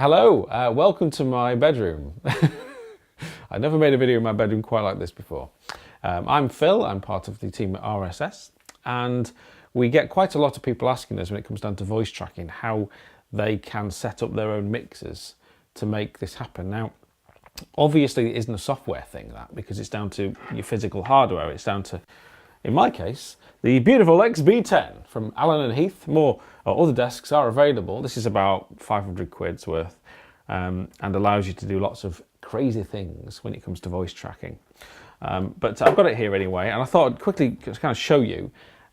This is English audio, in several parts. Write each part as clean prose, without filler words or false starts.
Hello, welcome to my bedroom. I never made a video in my bedroom quite like this before. I'm Phil, I'm part of the team at RSS, and we get quite a lot of people asking us when it comes down to voice tracking how they can set up their own mixers to make this happen. Now, obviously it isn't a software thing, that, because it's down to your physical hardware. It's down to, in my case, the beautiful XB10 from Allen and Heath. More other desks are available. This is about 500 quid's worth and allows you to do lots of crazy things when it comes to voice tracking. But I've got it here anyway, and I thought I'd quickly just kind of show you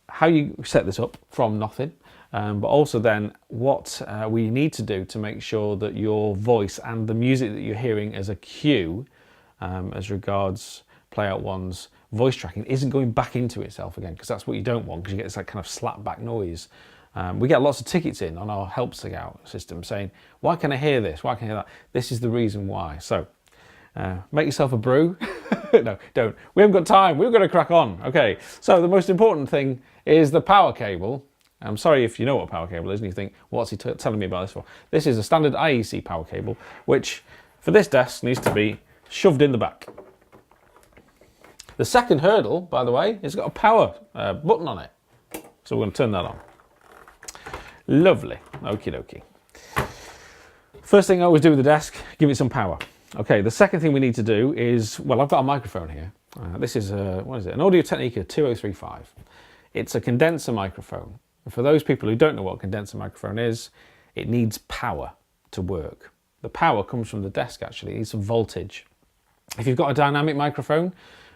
how you set this up from nothing, but also then what we need to do to make sure that your voice and the music that you're hearing as a cue, as regards PlayoutONE's voice tracking, isn't going back into itself again, because that's what you don't want, because you get this like kind of slap back noise. We get lots of tickets in on our Help Scout system saying, why can I hear this? Why can I hear that? This is the reason why. So make yourself a brew. No, don't. We haven't got time. We've got to crack on. Okay, so the most important thing is the power cable. I'm sorry if you know what a power cable is and you think, what's he telling me about this for? This is a standard IEC power cable, which for this desk needs to be shoved in the back. The second hurdle, by the way, has got a power button on it. So we're going to turn that on. Lovely. Okie dokie. First thing I always do with the desk, give it some power. Okay, the second thing we need to do is, well, I've got a microphone here. This is what is it? An Audio-Technica 2035. It's a condenser microphone. And for those people who don't know what a condenser microphone is, it needs power to work. The power comes from the desk, actually. It needs some voltage. If you've got a dynamic microphone,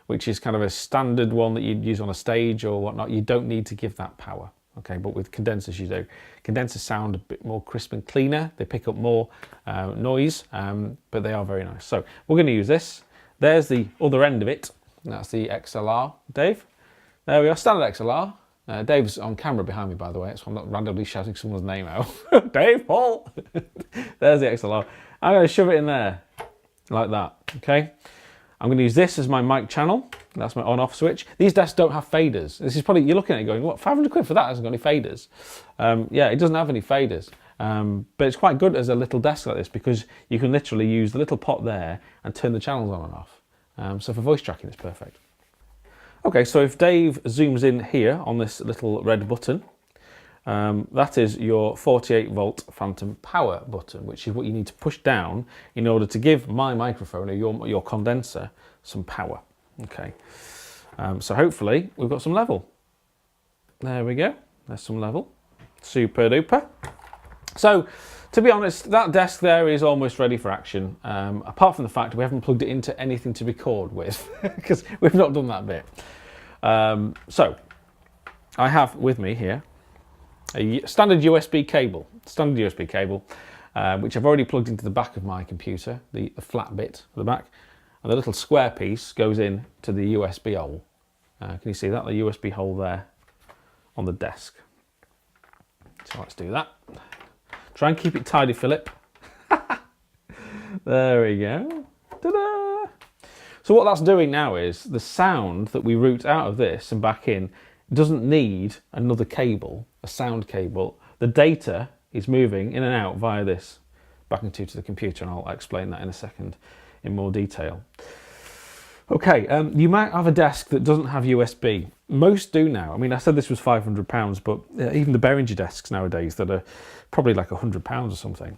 which is kind of a standard one that you'd use on a stage or whatnot, you don't need to give that power. Okay, but with condensers you do. Condensers sound a bit more crisp and cleaner. They pick up more noise, but they are very nice. So we're going to use this. There's the other end of it. That's the XLR. Dave? There we are, standard XLR. Dave's on camera behind me, by the way, so I'm not randomly shouting someone's name out. Dave, Paul! There's the XLR. I'm going to shove it in there, like that, okay? I'm going to use this as my mic channel. That's my on-off switch. These desks don't have faders. This is probably, you're looking at it going, what, 500 quid for that? Hasn't got any faders. Yeah, it doesn't have any faders. But it's quite good as a little desk like this because you can literally use the little pot there and turn the channels on and off. So for voice tracking, it's perfect. Okay, so if Dave zooms in here on this little red button, that is your 48 volt phantom power button, which is what you need to push down in order to give my microphone or your condenser some power. Okay, so hopefully we've got some level. There we go, there's some level. Super duper. So to be honest, that desk there is almost ready for action, apart from the fact we haven't plugged it into anything to record with, because we've not done that bit. So I have with me here a standard USB cable, which I've already plugged into the back of my computer, the flat bit at the back, and the little square piece goes in to the USB hole. Can you see that? The USB hole there on the desk. So let's do that. Try and keep it tidy, Philip. There we go. Ta-da! So what that's doing now is the sound that we route out of this and back in doesn't need another cable, a sound cable. The data is moving in and out via this back into the computer, and I'll explain that in a second in more detail. Okay, you might have a desk that doesn't have USB. Most do now. I mean, I said this was £500, but even the Behringer desks nowadays that are probably like £100 or something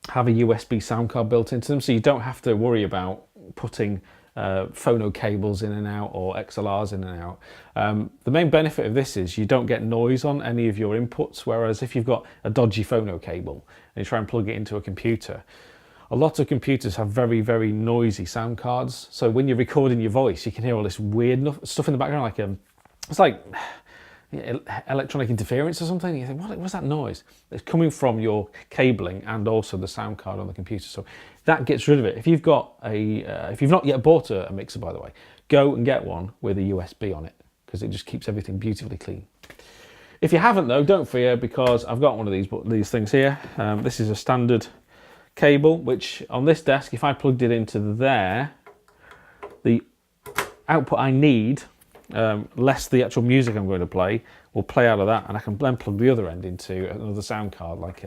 have a USB sound card built into them, so you don't have to worry about putting phono cables in and out or XLRs in and out. The main benefit of this is you don't get noise on any of your inputs, whereas if you've got a dodgy phono cable and you try and plug it into a computer, a lot of computers have very, very noisy sound cards. So when you're recording your voice, you can hear all this weird stuff in the background, like it's like electronic interference or something. You think, what's that noise? It's coming from your cabling and also the sound card on the computer. So that gets rid of it. If you've got if you've not yet bought a mixer, by the way, go and get one with a USB on it, because it just keeps everything beautifully clean. If you haven't though, don't fear, because I've got one of these things here. This is a standard cable, which on this desk, if I plugged it into there, the output I need, less the actual music I'm going to play, will play out of that, and I can then plug the other end into another sound card, like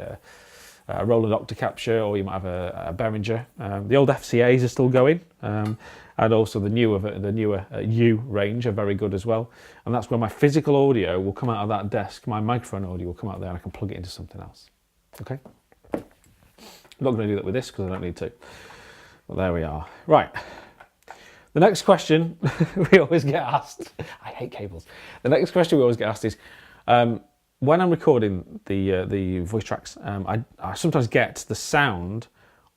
a Roland Octacapture, or you might have a Behringer. The old FCAs are still going, and also the newer U range are very good as well. And that's where my physical audio will come out of that desk. My microphone audio will come out there, and I can plug it into something else. Okay. I'm not going to do that with this because I don't need to. But there we are. Right. The next question we always get asked, I hate cables. The next question we always get asked is, when I'm recording the voice tracks, I sometimes get the sound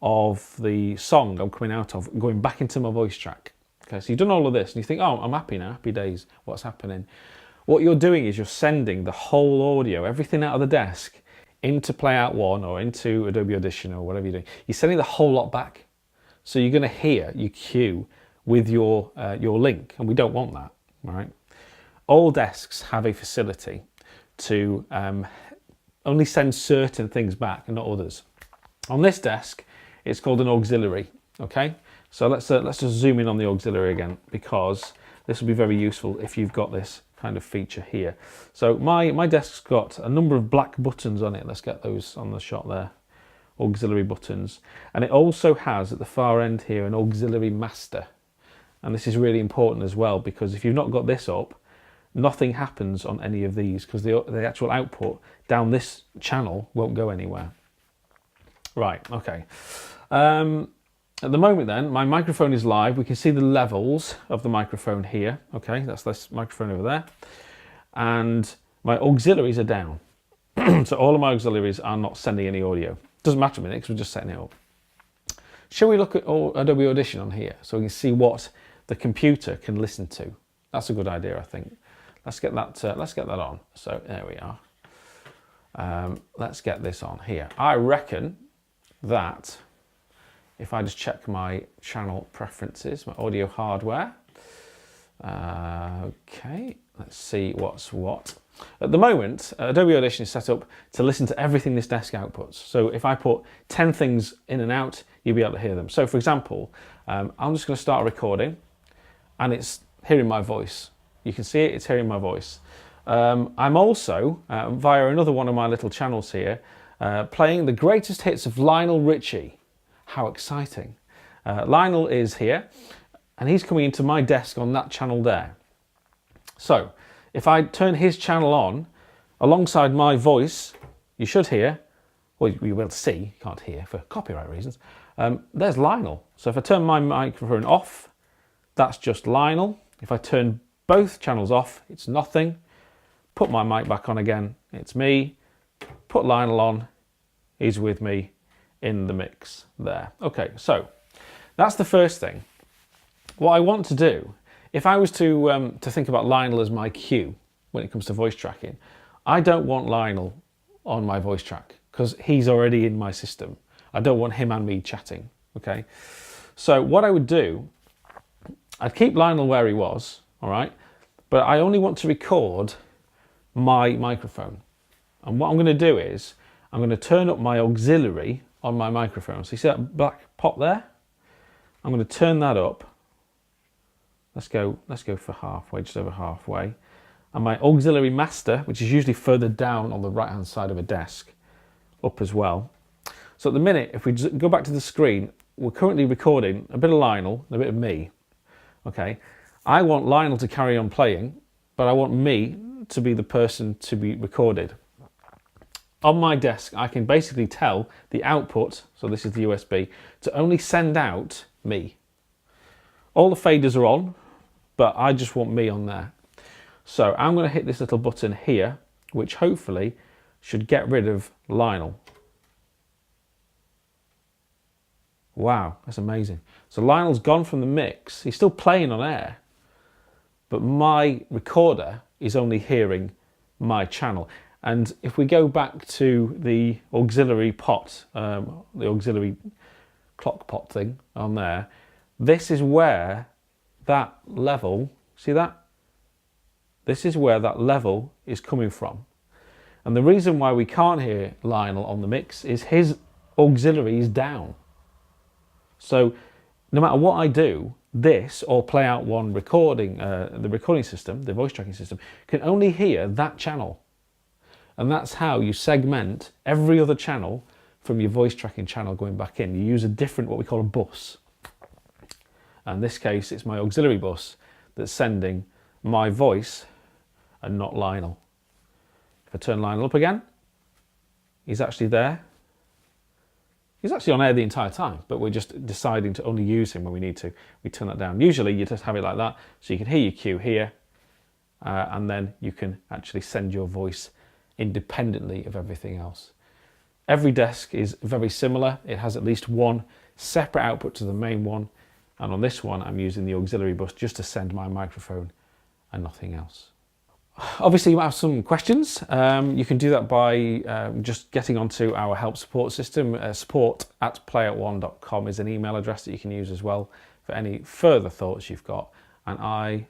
of the song I'm coming out of going back into my voice track. Okay, so you've done all of this and you think, oh, I'm happy now, happy days, what's happening? What you're doing is you're sending the whole audio, everything out of the desk, into PlayoutONE or into Adobe Audition or whatever you're doing. You're sending the whole lot back. So you're going to hear your cue with your link, and we don't want that, right? All desks have a facility to only send certain things back and not others. On this desk, it's called an auxiliary, okay? So let's just zoom in on the auxiliary again, because this will be very useful if you've got this kind of feature here. So my desk's got a number of black buttons on it. Let's get those on the shot there. Auxiliary buttons. And it also has at the far end here an auxiliary master. And this is really important as well, because if you've not got this up, nothing happens on any of these, because the actual output down this channel won't go anywhere. Right, okay. At the moment then, my microphone is live. We can see the levels of the microphone here. Okay, that's this microphone over there. And my auxiliaries are down. So all of my auxiliaries are not sending any audio. Doesn't matter a minute, because we're just setting it up. Shall we look at Adobe Audition on here so we can see what the computer can listen to? That's a good idea, I think. Let's get that on. So there we are. Let's get this on here. I reckon that if I just check my channel preferences, my audio hardware. Okay, let's see what's what. At the moment, Adobe Audition is set up to listen to everything this desk outputs. So if I put 10 things in and out, you'll be able to hear them. So for example, I'm just going to start recording, and it's hearing my voice. You can see it, it's hearing my voice. I'm also, via another one of my little channels here, playing the greatest hits of Lionel Richie. How exciting. Lionel is here, and he's coming into my desk on that channel there. So if I turn his channel on, alongside my voice, you should hear, well, you will see, you can't hear for copyright reasons, there's Lionel. So if I turn my microphone off, that's just Lionel. If I turn both channels off, it's nothing. Put my mic back on again, it's me. Put Lionel on, he's with me in the mix there. Okay, so that's the first thing. What I want to do, if I was to think about Lionel as my cue when it comes to voice tracking, I don't want Lionel on my voice track because he's already in my system. I don't want him and me chatting, okay? So what I would do, I'd keep Lionel where he was, all right? But I only want to record my microphone. And what I'm going to do is, I'm going to turn up my auxiliary on my microphone. So you see that black pot there? I'm going to turn that up. Let's go for halfway, just over halfway. And my auxiliary master, which is usually further down on the right hand side of a desk, up as well. So at the minute, if we go back to the screen, we're currently recording a bit of Lionel and a bit of me. Okay, I want Lionel to carry on playing, but I want me to be the person to be recorded. On my desk, I can basically tell the output, so this is the USB, to only send out me. All the faders are on, but I just want me on there. So I'm going to hit this little button here, which hopefully should get rid of Lionel. Wow, that's amazing. So Lionel's gone from the mix. He's still playing on air, but my recorder is only hearing my channel. And if we go back to the auxiliary pot, the auxiliary clock pot thing on there, this is where that level, see that? This is where that level is coming from. And the reason why we can't hear Lionel on the mix is his auxiliary is down. So no matter what I do, this or PlayoutONE recording, the recording system, the voice tracking system, can only hear that channel. And that's how you segment every other channel from your voice tracking channel going back in, you use a different, what we call a bus. And in this case, it's my auxiliary bus that's sending my voice and not Lionel. If I turn Lionel up again, he's actually there. He's actually on air the entire time, but we're just deciding to only use him when we need to. We turn that down. Usually you just have it like that, so you can hear your cue here, and then you can actually send your voice independently of everything else. Every desk is very similar. It has at least one separate output to the main one, and on this one I'm using the auxiliary bus just to send my microphone and nothing else. Obviously you might have some questions. You can do that by just getting onto our help support system. support@playoutone.com is an email address that you can use as well for any further thoughts you've got, and I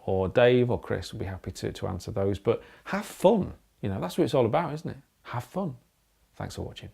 or Dave or Chris will be happy to answer those. But have fun, that's what it's all about, isn't it? Have fun. Thanks for watching.